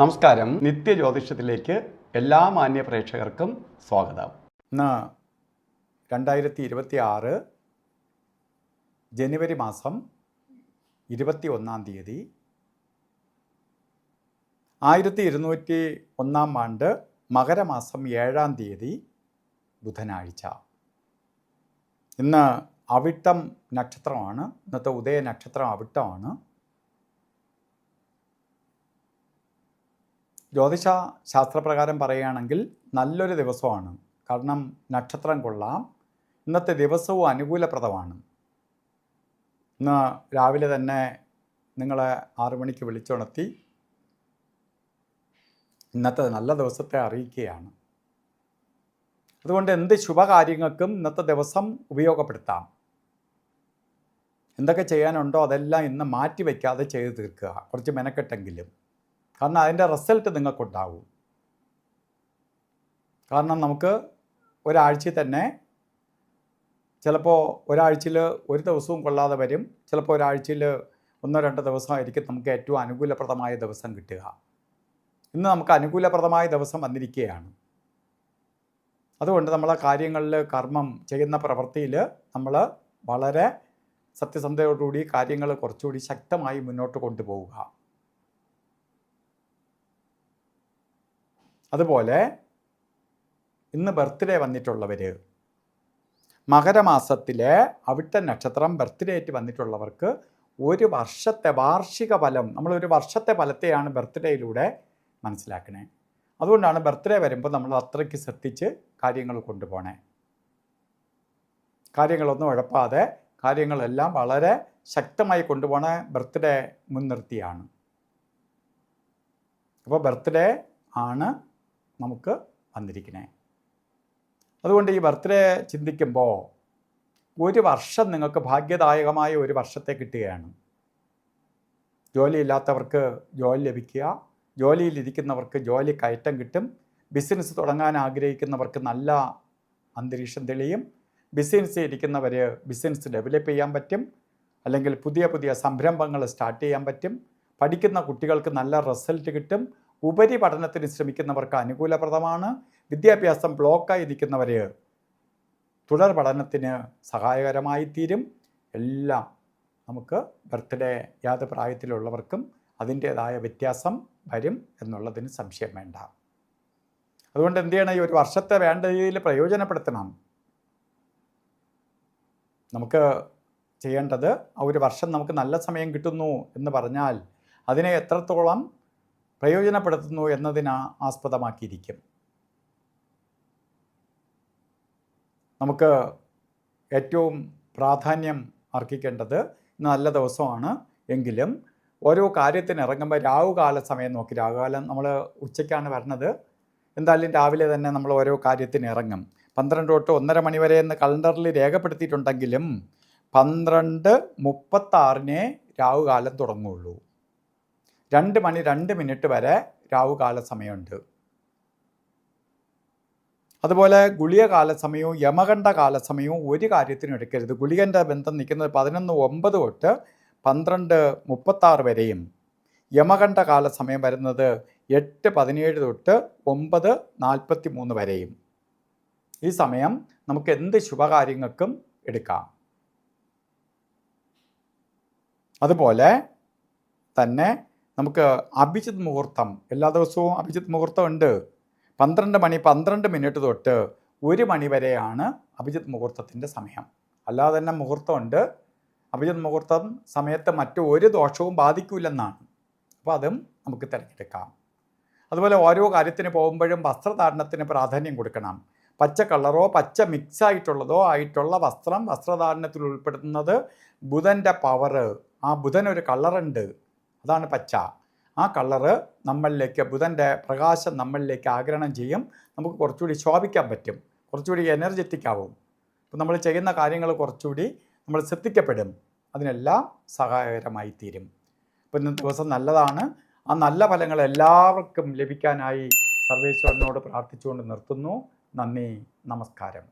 നമസ്കാരം. നിത്യജ്യോതിഷത്തിലേക്ക് എല്ലാ മാന്യ പ്രേക്ഷകർക്കും സ്വാഗതം. ഇന്ന് 2026 ജനുവരി മാസം 21-ാം തീയതി 1201 ആണ്ട് മകരമാസം 7-ാം തീയതി ബുധനാഴ്ച. ഇന്ന് അവിട്ടം നക്ഷത്രമാണ്. ഇന്നത്തെ ഉദയ നക്ഷത്രം അവിട്ടമാണ്. ജ്യോതിഷ ശാസ്ത്രപ്രകാരം പറയുകയാണെങ്കിൽ നല്ലൊരു ദിവസമാണ്. കാരണം നക്ഷത്രം കൊള്ളാം. ഇന്നത്തെ ദിവസവും അനുകൂലപ്രദമാണ്. ഇന്ന് രാവിലെ തന്നെ നിങ്ങളെ 6 മണിക്ക് വിളിച്ചുണർത്തി ഇന്നത്തെ നല്ല ദിവസത്തെ അറിയിക്കുകയാണ്. അതുകൊണ്ട് എന്ത് ശുഭകാര്യങ്ങൾക്കും ഇന്നത്തെ ദിവസം ഉപയോഗപ്പെടുത്താം. എന്തൊക്കെ ചെയ്യാനുണ്ടോ അതെല്ലാം ഇന്ന് മാറ്റി വയ്ക്കാതെ ചെയ്തു തീർക്കുക, കുറച്ച് മെനക്കെട്ടെങ്കിലും. കാരണം അതിൻ്റെ റിസൾട്ട് നിങ്ങൾക്കുണ്ടാവും. കാരണം നമുക്ക് ഒരാഴ്ചയിൽ തന്നെ ചിലപ്പോൾ ഒരാഴ്ചയിൽ ഒരു ദിവസവും കൊള്ളാതെ വരും. ചിലപ്പോൾ ഒരാഴ്ചയിൽ 1-2 ദിവസമായിരിക്കും നമുക്ക് ഏറ്റവും അനുകൂലപ്രദമായ ദിവസം കിട്ടുക. ഇന്ന് നമുക്ക് അനുകൂലപ്രദമായ ദിവസം വന്നിരിക്കുകയാണ്. അതുകൊണ്ട് നമ്മളെ കാര്യങ്ങളിൽ കർമ്മം ചെയ്യുന്ന പ്രവൃത്തിയിൽ നമ്മൾ വളരെ സത്യസന്ധതയോടുകൂടി കാര്യങ്ങൾ കുറച്ചുകൂടി ശക്തമായി മുന്നോട്ട് കൊണ്ടുപോവുക. അതുപോലെ ഇന്ന് ബർത്ത്ഡേ വന്നിട്ടുള്ളവർ, മകരമാസത്തിലെ അവിട്ട നക്ഷത്രം ബർത്ത്ഡേ ആയിട്ട് വന്നിട്ടുള്ളവർക്ക് ഒരു വർഷത്തെ വാർഷിക ഫലം, നമ്മളൊരു വർഷത്തെ ഫലത്തെയാണ് ബർത്ത്ഡേയിലൂടെ മനസ്സിലാക്കണേ. അതുകൊണ്ടാണ് ബർത്ത്ഡേ വരുമ്പോൾ നമ്മൾ അത്രയ്ക്ക് ശ്രദ്ധിച്ച് കാര്യങ്ങൾ കൊണ്ടുപോകണേ. കാര്യങ്ങളൊന്നും ഉഴപ്പാതെ കാര്യങ്ങളെല്ലാം വളരെ ശക്തമായി കൊണ്ടുപോകണ ബർത്ത്ഡേ മുൻനിർത്തിയാണ്. അപ്പോൾ ബർത്ത്ഡേ ആണ് നമുക്ക് വന്നിരിക്കണേ. അതുകൊണ്ട് ഈ ബർത്ത്ഡേ ചിന്തിക്കുമ്പോൾ ഒരു വർഷം നിങ്ങൾക്ക് ഭാഗ്യദായകമായ ഒരു വർഷത്തെ കിട്ടുകയാണ്. ജോലിയില്ലാത്തവർക്ക് ജോലി ലഭിക്കുക, ജോലിയിലിരിക്കുന്നവർക്ക് ജോലി കയറ്റം കിട്ടും, ബിസിനസ് തുടങ്ങാൻ ആഗ്രഹിക്കുന്നവർക്ക് നല്ല അന്തരീക്ഷം തെളിയും, ബിസിനസ് ഇരിക്കുന്നവർ ബിസിനസ് ഡെവലപ്പ് ചെയ്യാൻ പറ്റും, അല്ലെങ്കിൽ പുതിയ പുതിയ സംരംഭങ്ങൾ സ്റ്റാർട്ട് ചെയ്യാൻ പറ്റും, പഠിക്കുന്ന കുട്ടികൾക്ക് നല്ല റിസൾട്ട് കിട്ടും, ഉപരിപഠനത്തിന് ശ്രമിക്കുന്നവർക്ക് അനുകൂലപ്രദമാണ്, വിദ്യാഭ്യാസം ബ്ലോക്കായി ഇരിക്കുന്നവർ തുടർ പഠനത്തിന് സഹായകരമായി തീരും. എല്ലാം നമുക്ക് ബർത്ത്ഡേ യാത് പ്രായത്തിലുള്ളവർക്കും അതിൻ്റേതായ വ്യത്യാസം വരും എന്നുള്ളതിന് സംശയം വേണ്ട. അതുകൊണ്ട് എന്ത് ചെയ്യണം, ഈ ഒരു വർഷത്തെ വേണ്ട രീതിയിൽ പ്രയോജനപ്പെടുത്തണം. നമുക്ക് ചെയ്യേണ്ടത് ആ ഒരു വർഷം നമുക്ക് നല്ല സമയം കിട്ടുന്നു എന്ന് പറഞ്ഞാൽ അതിനെ എത്രത്തോളം പ്രയോജനപ്പെടുത്തുന്നു എന്നതിനെ ആസ്പദമാക്കിയിരിക്കും. നമുക്ക് ഏറ്റവും പ്രാധാന്യം അർഹിക്കേണ്ടത് നല്ല ദിവസമാണ്. എങ്കിലും ഓരോ കാര്യത്തിന് ഇറങ്ങുമ്പോൾ രാവുകാല സമയം നോക്കി, രാവുകാലം നമ്മൾ ഉച്ചയ്ക്കാണ് വരുന്നത്, എന്തായാലും രാവിലെ തന്നെ നമ്മൾ ഓരോ കാര്യത്തിന് ഇറങ്ങും. 12 തൊട്ട് 1:30 മണി വരെ എന്ന് കലണ്ടറിൽ രേഖപ്പെടുത്തിയിട്ടുണ്ടെങ്കിലും 12:36 രാവുകാലം തുടങ്ങുകയുള്ളൂ. 2 മണി 2 മിനിറ്റ് വരെ രാവുകാല സമയമുണ്ട്. അതുപോലെ ഗുളിക കാല സമയവും യമകണ്ഠ കാല സമയവും ഒരു കാര്യത്തിനും എടുക്കരുത്. ഗുളികൻ്റെ ബന്ധം നിൽക്കുന്നത് 11:09 തൊട്ട് 12:36 വരെയും, യമകണ്ഠ കാല സമയം വരുന്നത് 8:17 തൊട്ട് 9:43 വരെയും. ഈ സമയം നമുക്ക് എന്ത് ശുഭകാര്യങ്ങൾക്കും എടുക്കാം. അതുപോലെ തന്നെ നമുക്ക് അഭിജിത്ത് മുഹൂർത്തം, എല്ലാ ദിവസവും അഭിജിത്ത് മുഹൂർത്തം ഉണ്ട്. 12 മണി 12 മിനിറ്റ് തൊട്ട് 1 മണി വരെയാണ് അഭിജിത്ത് മുഹൂർത്തത്തിൻ്റെ സമയം. അല്ലാതെ തന്നെ മുഹൂർത്തമുണ്ട്. അഭിജിത്ത് മുഹൂർത്തം സമയത്ത് മറ്റു ഒരു ദോഷവും ബാധിക്കില്ലെന്നാണ്. അപ്പോൾ അതും നമുക്ക് തിരഞ്ഞെടുക്കാം. അതുപോലെ ഓരോ കാര്യത്തിന് പോകുമ്പോഴും വസ്ത്രധാരണത്തിന് പ്രാധാന്യം കൊടുക്കണം. പച്ച കളറോ പച്ച മിക്സ് ആയിട്ടുള്ള വസ്ത്രം വസ്ത്രധാരണത്തിൽ ഉൾപ്പെടുത്തുന്നത് ബുധൻ്റെ പവറ്. ആ ബുധനൊരു കളറുണ്ട്, അതാണ് പച്ച. ആ കളറ് നമ്മളിലേക്ക്, ബുധൻ്റെ പ്രകാശം നമ്മളിലേക്ക് ആഗിരണം ചെയ്യും. നമുക്ക് കുറച്ചുകൂടി ശോഭിക്കാൻ പറ്റും, കുറച്ചുകൂടി എനർജറ്റിക് ആവും. അപ്പോൾ നമ്മൾ ചെയ്യുന്ന കാര്യങ്ങൾ കുറച്ചുകൂടി നമ്മൾ ശ്രദ്ധിക്കപ്പെടും. അതിനെല്ലാം സഹായകരമായി തീരും. അപ്പോൾ ഇന്നത്തെ ദിവസം നല്ലതാണ്. ആ നല്ല ഫലങ്ങൾ എല്ലാവർക്കും ലഭിക്കാനായി സർവേശ്വരനോട് പ്രാർത്ഥിച്ചുകൊണ്ട് നിർത്തുന്നു. നന്ദി, നമസ്കാരം.